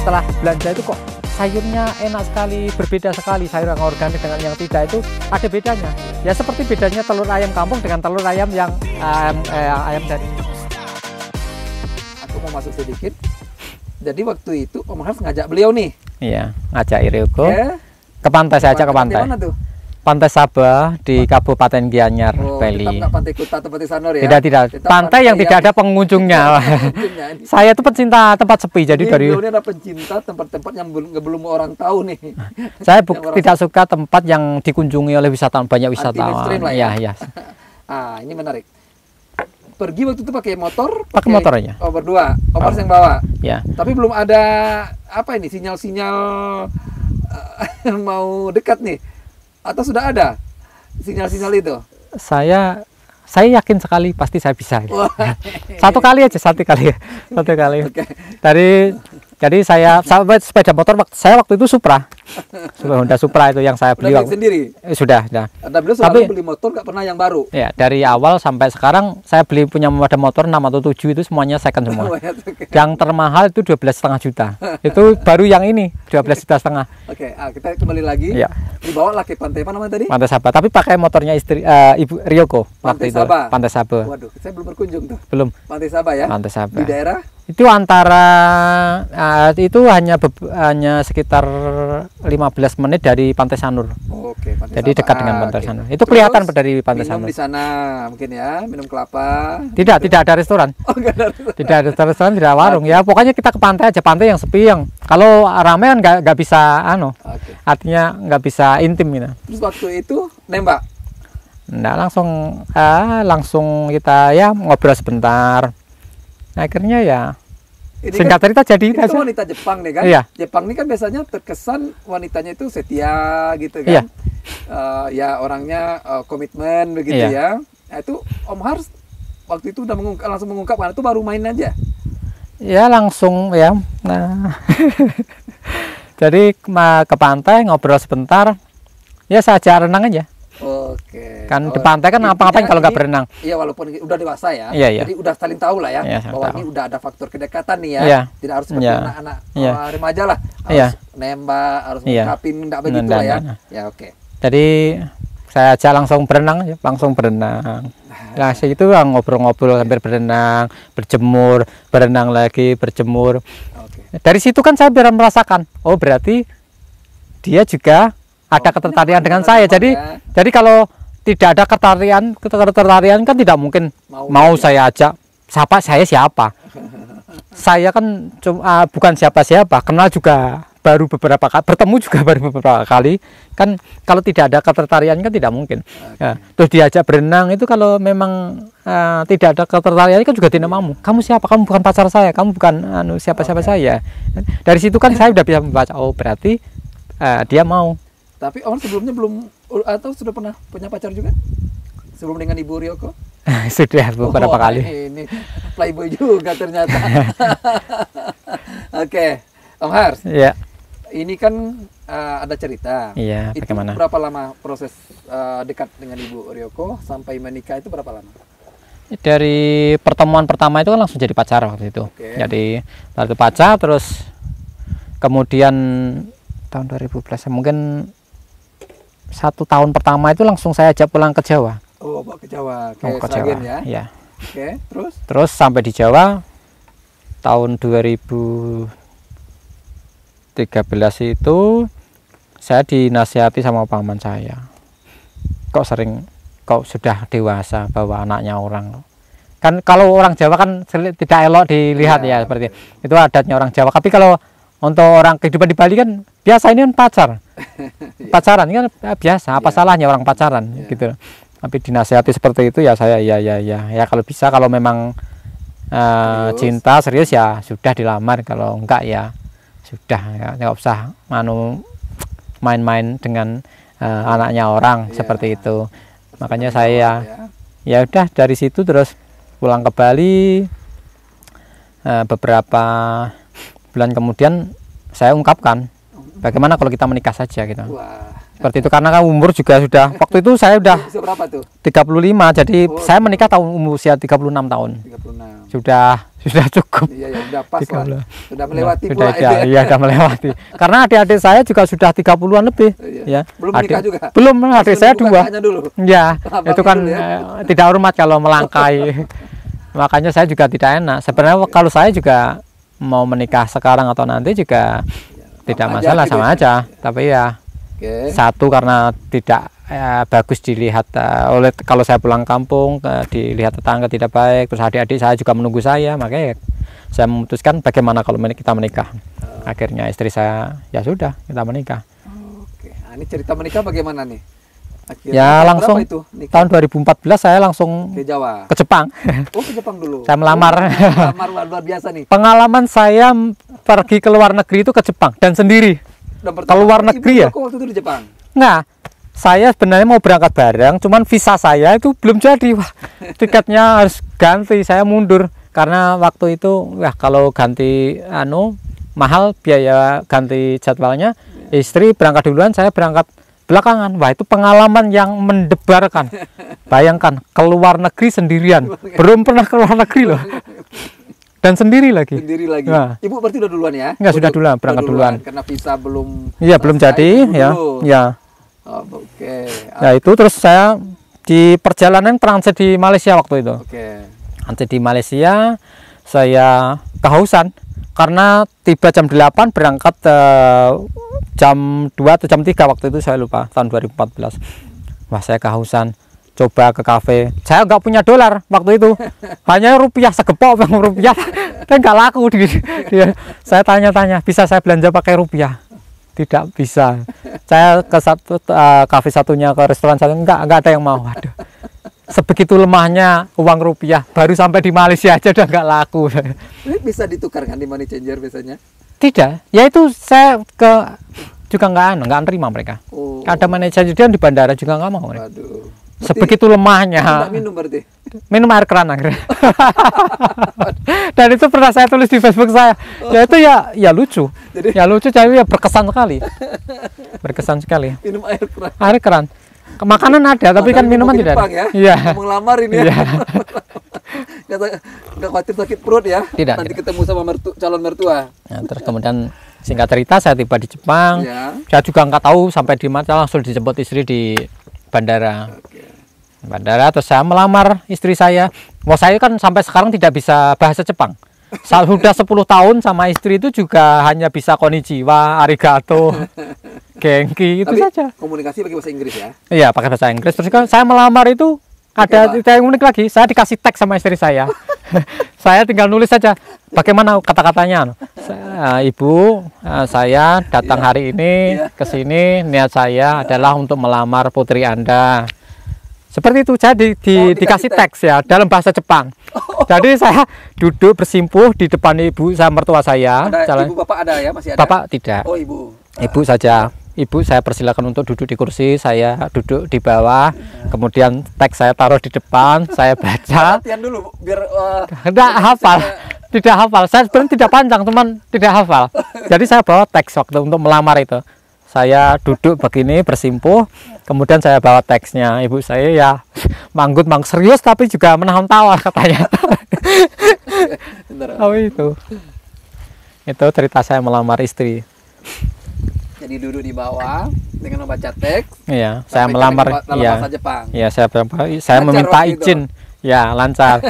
setelah belanja itu kok sayurnya enak sekali, berbeda sekali sayur yang organik dengan yang tidak, itu ada bedanya. Ya seperti bedanya telur ayam kampung dengan telur ayam yang ayam dari. Aku mau masuk sedikit. Jadi waktu itu Om Hars ngajak beliau nih. Iya, ngajak Irioko Ke pantai, saya ajak ke pantai. Mana tuh? Pantai Sabah di Kabupaten Gianyar, Bali. Tetap nggak Pantai Kuta tempat di Sanur ya? Tidak. Pantai yang tidak ada pengunjungnya. Saya itu pecinta tempat sepi, jadi dari. Ini ada pencinta tempat-tempat yang belum orang tahu nih. Saya tidak suka tempat yang dikunjungi oleh wisatawan, banyak wisatawan. Iya. Ini menarik. Pergi waktu itu pakai motor? Pakai motor aja. Oh, berdua. Om Hars yang bawa. Ya. Tapi belum ada apa ini sinyal-sinyal mau dekat nih. Atau sudah ada sinyal-sinyal itu? Saya yakin sekali pasti saya bisa. Satu kali. Okay. Jadi saya sepeda motor saya waktu itu Supra. Honda Supra itu yang saya beli. Sendiri? Sudah. Anda beli selalu beli motor nggak pernah yang baru? Ya, dari awal sampai sekarang saya punya motor 6 atau 7 itu semuanya second semua. Yang termahal itu 12,5 juta. Itu baru yang ini 12,5 juta. Oke, kita kembali lagi. Ya. Dibawa ke pantai apa namanya tadi? Pantai Sabah. Tapi pakai motornya istri Ibu Rioko waktu itu. Pantai Sabah. Waduh, saya belum berkunjung tuh. Belum. Pantai Sabah ya? Pantai Sabah. Di daerah? Itu antara itu hanya sekitar 15 menit dari Pantai Sanur. Oke, Pantai jadi Sabah. Dekat dengan Pantai Sanur. Itu kelihatan dari Pantai Sanur. Minum di sana mungkin ya, minum kelapa. Tidak ada restoran. Oh, enggak ada restoran. Tidak ada restoran, tidak ada warung. Ya pokoknya kita ke pantai aja, pantai yang sepi, yang kalau ramai kan nggak bisa artinya nggak bisa intim gitu. Terus waktu itu nembak? Nggak, langsung kita ya ngobrol sebentar. Akhirnya ya singkat cerita jadi itu wanita Jepang nih kan? Iya. Jepang ini kan biasanya terkesan wanitanya itu setia gitu kan? Iya. Ya orangnya komitmen begitu ya. Nah, itu Om Hars waktu itu udah langsung mengungkapkan itu baru main aja? Ya langsung ya. Nah jadi ke pantai ngobrol sebentar. Ya saya ajak renang aja. Oke. Kan di pantai kan apa-apain kalau nggak berenang. Iya, walaupun udah dewasa ya. Iya. Jadi udah saling tahu lah ya, bahwa ini udah ada faktor kedekatan nih ya. Iya. Tidak harus seperti anak-anak remaja lah. Harus nembak, harus ngungkapin, nggak begitu lah ya. Ya oke. Jadi saya aja langsung berenang. Nah itu ngobrol-ngobrol sambil berenang, berjemur, berenang lagi, berjemur. Dari situ kan saya biar merasakan, oh berarti dia juga ada ketertarikan dengan saya. Jadi kalau tidak ada ketertarikan kan tidak mungkin mau saya ajak. Siapa? Saya kan bukan siapa-siapa, kenal juga baru beberapa kali, bertemu juga baru beberapa kali. Kan kalau tidak ada ketertarikan kan tidak mungkin. Ya, terus diajak berenang itu kalau memang tidak ada ketertarikan kan juga tidak mau. Kamu siapa? Kamu bukan pacar saya, kamu bukan siapa-siapa saya. Dari situ kan saya sudah bisa membaca, oh berarti dia mau. Tapi Om sebelumnya belum, atau sudah pernah punya pacar juga? Sebelum dengan Ibu Rioko? Sudah beberapa kali. Ini playboy juga ternyata. Oke, Om Hars. Iya. Ini kan ada cerita. Iya, itu bagaimana? Berapa lama proses dekat dengan Ibu Rioko sampai menikah itu berapa lama? Dari pertemuan pertama itu kan langsung jadi pacar waktu itu. Jadi waktu pacar, terus kemudian tahun 2011 mungkin 1 tahun pertama itu langsung saya ajak pulang ke Jawa. Oh, bawa ke Jawa, ke Jawa ya. Ya. Oke, terus sampai di Jawa tahun 2013 itu saya dinasihati sama paman saya. Kok sudah dewasa bawa anaknya orang. Kan kalau orang Jawa kan tidak elok dilihat ya seperti itu adatnya orang Jawa. Tapi kalau untuk orang kehidupan di Bali kan biasa, ini kan pacaran kan biasa, apa salahnya orang pacaran gitu. Tapi dinasihati seperti itu ya saya ya kalau bisa, kalau memang cinta serius ya sudah dilamar, kalau enggak ya sudah, nggak usah main-main dengan anaknya orang seperti itu. Makanya saya ya udah dari situ terus pulang ke Bali. Beberapa bulan kemudian saya ungkapkan, bagaimana kalau kita menikah saja gitu. Wah. Seperti itu, karena kan umur juga sudah, waktu itu saya udah berapa tuh? 35, jadi saya menikah tahun usia 36 tahun. 36. Sudah cukup. Iya, ya, udah pas lah. Sudah melewati sudah, pula. Iya, sudah melewati. Karena adik-adik saya juga sudah 30-an lebih. Ya. Belum menikah juga? Belum, adik saya 2. Ya, itu kan tidak hormat kalau melangkai. Makanya saya juga tidak enak. Sebenarnya kalau saya juga mau menikah sekarang atau nanti juga tidak masalah, sama aja. Tapi ya satu, karena tidak bagus dilihat oleh, kalau saya pulang kampung dilihat tetangga tidak baik, terus adik-adik saya juga menunggu saya, makanya saya memutuskan bagaimana kalau kita menikah. Akhirnya istri saya, ya sudah, kita menikah. Oke. Nah, ini cerita menikah bagaimana nih? Akhirnya ya langsung itu, tahun 2014 saya langsung ke Jawa, ke Jepang. Oh, ke Jepang dulu. Saya melamar. Melamar luar biasa nih. Pengalaman saya pergi ke luar negeri itu ke Jepang dan sendiri. Ke luar negeri ya? Waktu itu di Jepang? Nggak, saya sebenarnya mau berangkat bareng, cuman visa saya itu belum jadi. Wah, tiketnya harus ganti, saya mundur karena waktu itu kalau ganti mahal biaya ganti jadwalnya. Istri berangkat duluan, saya berangkat belakangan. Wah, itu pengalaman yang mendebarkan. Bayangkan, keluar negeri sendirian, belum pernah keluar negeri loh. Dan sendiri lagi. Nah. Ibu berarti udah duluan ya? Enggak, sudah duluan, berangkat duluan. Karena visa belum. Iya, belum jadi ya. Ya. Oh, oke. Nah, itu terus saya di perjalanan transit di Malaysia waktu itu. Transit di Malaysia, saya kehausan karena tiba jam 8, berangkat jam 2 atau jam 3 waktu itu, saya lupa, tahun 2014. Wah, saya kehausan. Coba ke kafe, saya nggak punya dolar waktu itu, hanya rupiah, segepok rupiah, dan nggak laku. Saya tanya-tanya, bisa saya belanja pakai rupiah? Tidak bisa. Saya ke kafe satunya, ke restoran satu, nggak ada yang mau. Waduh, sebegitu lemahnya uang rupiah, baru sampai di Malaysia aja udah nggak laku. Bisa ditukarkan di money changer biasanya? Tidak, ya itu saya juga nggak nerima mereka. Ada money changer di bandara juga nggak mau mereka. Waduh. Sebegitu lemahnya. Minum berarti? Minum air keran akhirnya. Dan itu pernah saya tulis di Facebook saya. Ya itu ya lucu. Ya lucu, jadi ya berkesan sekali. Berkesan sekali. Minum air keran. Air keran. Makanan ada, tapi kan minuman tidak ada. Ya? Iya. Melamar ini ya. Nggak khawatir sakit perut ya? Tidak. Nanti ketemu sama calon mertua. Nah, terus kemudian singkat cerita saya tiba di Jepang. Ya. Saya juga nggak tahu sampai di mana, langsung dijemput istri di bandara. Bandara, terus saya melamar istri saya. Wah, saya kan sampai sekarang tidak bisa bahasa Jepang. Sudah 10 tahun sama istri itu juga hanya bisa konnichiwa, arigato, genki, itu tapi saja. Komunikasi pakai bahasa Inggris ya? Iya, pakai bahasa Inggris. Terus kan saya melamar itu ada yang unik lagi. Saya dikasih teks sama istri saya. Saya tinggal nulis saja bagaimana kata-katanya. Ibu, saya datang hari ini ke sini, niat saya adalah untuk melamar putri Anda. Seperti itu, saya dikasih teks ya dalam bahasa Jepang. Jadi saya duduk bersimpuh di depan ibu sama mertua saya. Ibu bapak ada ya? Masih ada? Bapak tidak. Oh, ibu. Ibu saja. Ibu saya persilakan untuk duduk di kursi, saya duduk di bawah. Kemudian teks saya taruh di depan, saya baca. Latihan dulu biar tidak hafal. Tidak hafal. Saya sebenarnya tidak panjang, teman, tidak hafal. Jadi saya bawa teks waktu untuk melamar itu. Saya duduk begini bersimpuh, kemudian saya bawa teksnya. Ibu saya ya manggut serius tapi juga menahan tawa katanya. Oh, itu cerita saya melamar istri. Jadi duduk di bawah dengan membaca teks. Iya, saya melamar. Bahasa Jepang. Iya, saya meminta izin. Ya, lancar.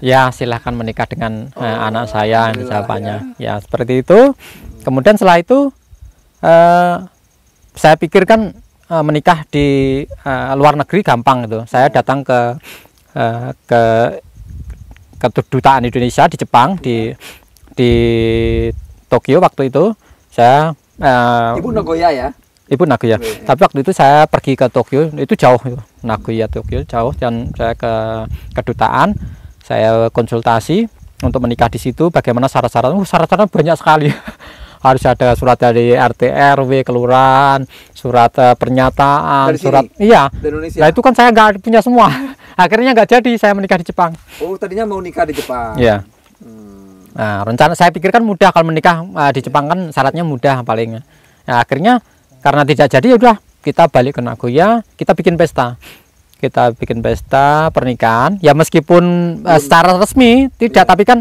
Ya, silahkan menikah dengan anak saya, jawabannya. Ya, seperti itu. Kemudian setelah itu saya pikirkan menikah di luar negeri gampang itu. Saya datang ke kedutaan Indonesia di Jepang, di Tokyo waktu itu. Saya Ibu Nagoya ya? Ibu Nagoya. Tapi waktu itu saya pergi ke Tokyo, itu jauh itu. Nagoya Tokyo jauh, dan saya ke kedutaan, saya konsultasi untuk menikah di situ. Bagaimana syarat-syaratnya? Syarat-syaratnya banyak sekali. Harus ada surat dari RT RW kelurahan, surat pernyataan, surat iya. Nah, itu kan saya nggak punya semua. Akhirnya nggak jadi saya menikah di Jepang. Oh, tadinya mau nikah di Jepang. Iya. Nah, rencana saya pikirkan mudah kalau menikah di Jepang, kan syaratnya mudah paling. Nah, akhirnya karena tidak jadi, ya udah kita balik ke Nagoya, kita bikin pesta. Kita bikin pesta pernikahan. Ya meskipun secara resmi tidak, tapi kan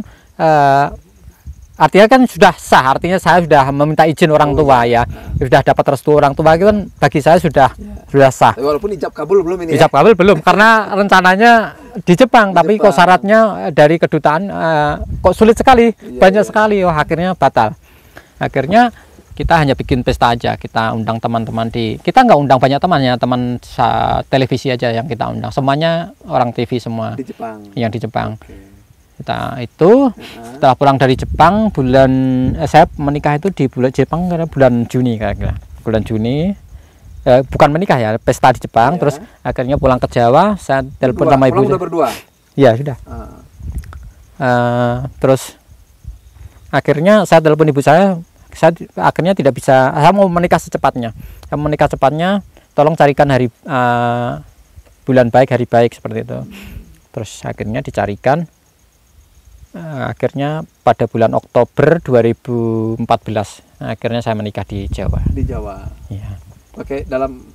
artinya kan sudah sah. Artinya saya sudah meminta izin orang tua ya. Sudah dapat restu orang tua, itu kan bagi saya sudah sah. Walaupun ijab kabul belum ini. Ijab kabul belum, karena rencananya di Jepang, tapi kok syaratnya dari kedutaan kok sulit sekali, banyak sekali. Oh, akhirnya batal. Akhirnya kita hanya bikin pesta aja, kita undang teman-teman kita nggak undang banyak temannya, teman televisi aja yang kita undang, semuanya orang TV semua di Jepang. Yang di Jepang. Kita itu setelah pulang dari Jepang saya menikah itu di bulan Jepang karena bulan Juni kira-kira, bulan Juni. Bukan menikah ya, pesta di Jepang. Terus akhirnya pulang ke Jawa, saya telepon sama ibu. Udah berdua? Iya sudah. Terus akhirnya saya telepon ibu saya akhirnya tidak bisa, saya mau menikah secepatnya. Saya menikah cepatnya, tolong carikan bulan baik, hari baik, seperti itu. Terus akhirnya dicarikan, akhirnya pada bulan Oktober 2014 akhirnya saya menikah di Jawa. Di Jawa. Iya. Oke, dalam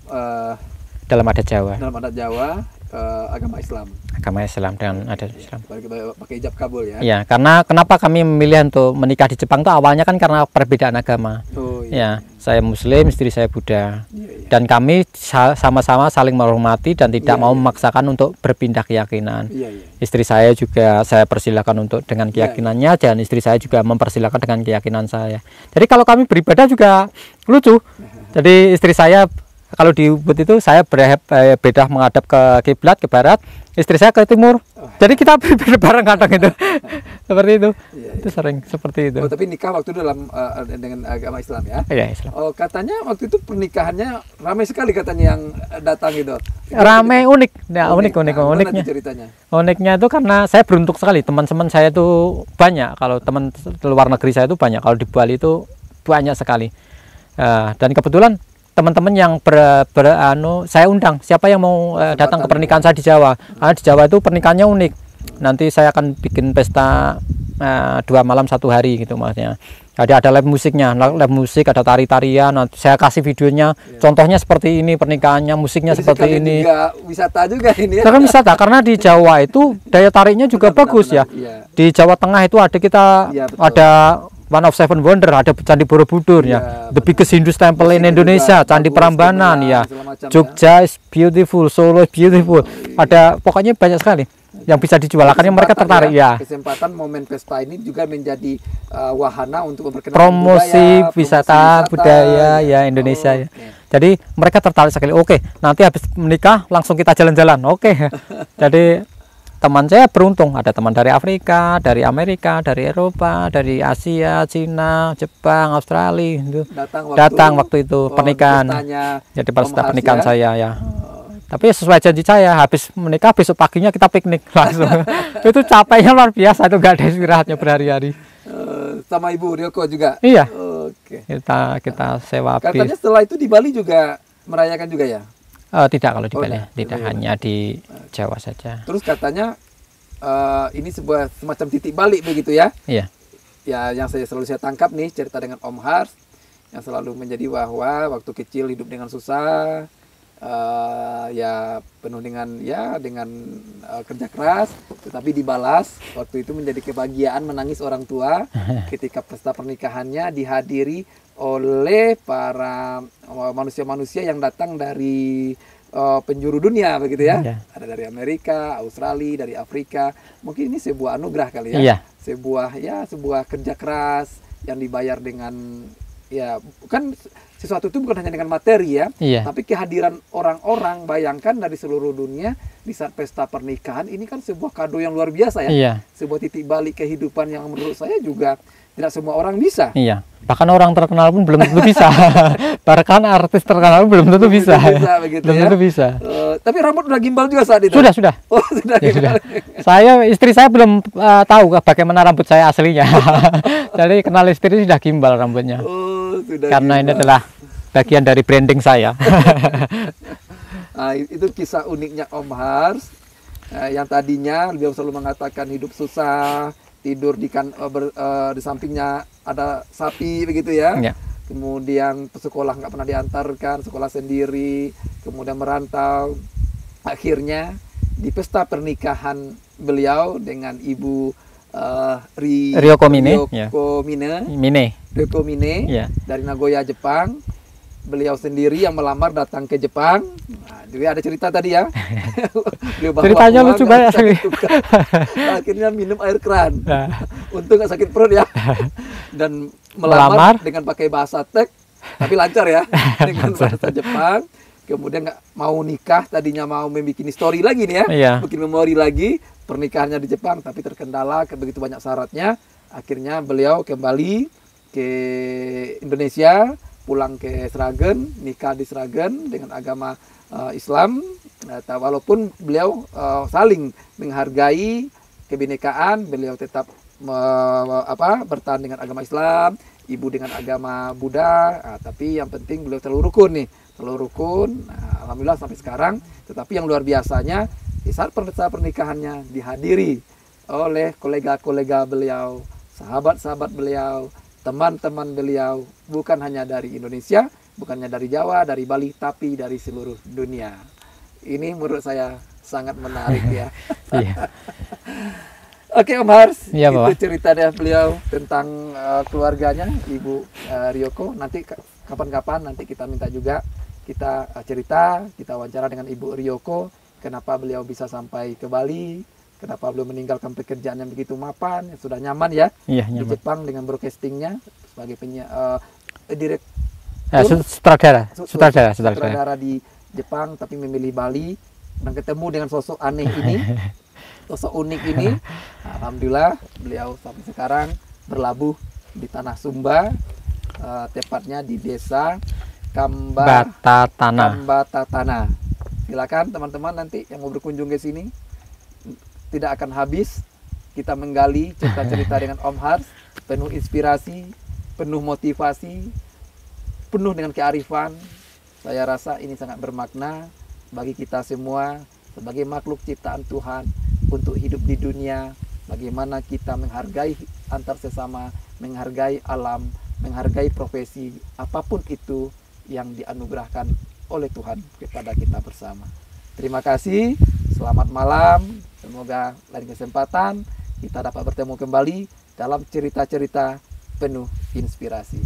adat Jawa. Dalam adat Jawa, agama Islam. Agama Islam dan adat Islam. Pakai ijab kabul ya. Iya, karena kenapa kami memilih untuk menikah di Jepang itu awalnya kan karena perbedaan agama. Oh, iya. Ya, saya Muslim, istri saya Buddha. Dan kami sama-sama saling menghormati dan tidak mau memaksakan untuk berpindah keyakinan. Istri saya juga saya persilakan untuk dengan keyakinannya, dan istri saya juga mempersilahkan dengan keyakinan saya. Jadi kalau kami beribadah juga lucu. Jadi istri saya kalau di Ubud itu saya beda menghadap ke kiblat, ke barat, istri saya ke timur. Jadi kita bareng kadang itu. Seperti itu. Itu sering seperti itu. Oh, tapi nikah waktu itu dengan agama Islam ya? Iya, Islam. Oh, katanya waktu itu pernikahannya ramai sekali katanya yang datang itu. Ramai, unik. Ya, uniknya. Ceritanya? Uniknya itu karena saya beruntung sekali, teman-teman saya itu banyak. Kalau teman luar negeri saya itu banyak. Kalau di Bali itu banyak sekali. Dan kebetulan teman-teman yang saya undang, siapa yang mau datang ke pernikahan saya di Jawa. Karena di Jawa itu pernikahannya unik. Nanti saya akan bikin pesta 2 malam 1 hari gitu maksudnya. Jadi ada live musiknya, live musik, ada tari-tarian. Saya kasih videonya, contohnya seperti ini pernikahannya, musiknya seperti ini. Juga wisata juga ini ya. Kan wisata, karena di Jawa itu daya tariknya juga bagus ya. Di Jawa Tengah itu ada One of Seven Wonder, ada Candi Borobudur ya, the biggest Hindu temple in Indonesia, Candi Prambanan ya, Jogja is beautiful, Solo is beautiful, ada pokoknya banyak sekali yang bisa dijual, akhirnya mereka tertarik ya. Kesempatan momen pesta ini juga menjadi wahana untuk memperkenalkan promosi wisata budaya ya Indonesia ya. Jadi mereka tertarik sekali. Oke, nanti habis menikah langsung kita jalan-jalan. Oke. Jadi teman saya beruntung, ada teman dari Afrika, dari Amerika, dari Eropa, dari Asia, Cina, Jepang, Australia itu datang waktu itu pernikahan. Jadi pesta pernikahan saya ya. Tapi sesuai janji saya, habis menikah besok paginya kita piknik langsung. Itu capeknya luar biasa, itu nggak ada istirahatnya berhari-hari. Sama Ibu Ryoko juga? Iya. Oke. Kita sewa bis. Katanya setelah itu di Bali juga merayakan juga ya? Tidak, kalau di Bali tidak, hanya di Jawa saja. Terus katanya ini sebuah semacam titik balik begitu ya? Iya. Ya, yang selalu saya tangkap nih cerita dengan Om Hars yang selalu menjadi bahwa waktu kecil hidup dengan susah, ya penuh dengan kerja keras, tetapi dibalas waktu itu menjadi kebahagiaan menangis orang tua ketika pesta pernikahannya dihadiri oleh para manusia-manusia yang datang dari penjuru dunia begitu ya. Ada dari Amerika, Australia, dari Afrika. Mungkin ini sebuah anugerah kali ya. Sebuah kerja keras yang dibayar dengan bukan sesuatu itu bukan hanya dengan materi ya, tapi kehadiran orang-orang, bayangkan dari seluruh dunia di saat pesta pernikahan ini kan sebuah kado yang luar biasa ya. Sebuah titik balik kehidupan yang menurut saya juga tidak semua orang bisa. Iya. Bahkan orang terkenal pun belum tentu bisa. Bahkan artis terkenal pun belum tentu bisa. Belum tentu bisa. Tapi rambut udah gimbal juga saat itu? Sudah. Oh, sudah. Istri saya belum tahu bagaimana rambut saya aslinya. Jadi kenal istri sudah gimbal rambutnya. Oh, sudah. Karena gimbal. Ini adalah bagian dari branding saya. Itu kisah uniknya Om Hars. Yang tadinya beliau selalu mengatakan hidup susah, tidur di sampingnya ada sapi begitu ya. kemudian sekolah nggak pernah diantarkan, sekolah sendiri, kemudian merantau. Akhirnya di pesta pernikahan beliau dengan Ibu Ryoko Mine, Ryoko Mine ya. dari Nagoya, Jepang. Beliau sendiri yang melamar datang ke Jepang. Nah, juga ada cerita tadi ya. Beliau bawa Ceritanya uang, lucu nggak banget. sakit tukar. Akhirnya minum air keran. Untung nggak sakit perut ya. Dan melamar dengan pakai bahasa tek, tapi lancar ya dengan bahasa Jepang. Kemudian nggak mau nikah, tadinya mau membuat story lagi nih ya, bikin memori lagi pernikahannya di Jepang, tapi terkendala begitu banyak syaratnya. Akhirnya beliau kembali ke Indonesia, pulang ke Sragen, nikah di Sragen dengan agama Islam. Walaupun beliau saling menghargai kebinekaan, beliau tetap bertahan dengan agama Islam, ibu dengan agama Buddha. Tapi yang penting beliau selalu rukun nih, selalu rukun. Alhamdulillah sampai sekarang. Tetapi yang luar biasanya di saat pernikahannya dihadiri oleh kolega-kolega beliau, sahabat-sahabat beliau, teman-teman beliau, bukan hanya dari Indonesia, bukannya dari Jawa, dari Bali, tapi dari seluruh dunia. Ini menurut saya sangat menarik ya. Oke Om Hars, ya, itu cerita dari beliau tentang keluarganya, Ibu Ryoko. Nanti kapan-kapan nanti kita minta juga kita cerita, kita wawancara dengan Ibu Ryoko, kenapa beliau bisa sampai ke Bali, kenapa beliau meninggalkan pekerjaan yang begitu mapan, yang sudah nyaman ya, di Jepang dengan broadcastingnya sebagai sutradara di Jepang, tapi memilih Bali dan ketemu dengan sosok aneh ini, sosok unik ini. Alhamdulillah beliau sampai sekarang berlabuh di tanah Sumba, tepatnya di desa Kambatatana. Silakan teman-teman nanti yang mau berkunjung ke sini, tidak akan habis kita menggali cerita-cerita dengan Om Hars, penuh inspirasi, penuh motivasi, penuh dengan kearifan. Saya rasa ini sangat bermakna bagi kita semua sebagai makhluk ciptaan Tuhan untuk hidup di dunia. Bagaimana kita menghargai antar sesama, menghargai alam, menghargai profesi, apapun itu yang dianugerahkan oleh Tuhan kepada kita bersama. Terima kasih, selamat malam. Semoga lain kesempatan kita dapat bertemu kembali dalam cerita-cerita penuh inspirasi.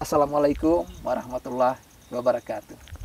Assalamualaikum warahmatullahi wabarakatuh.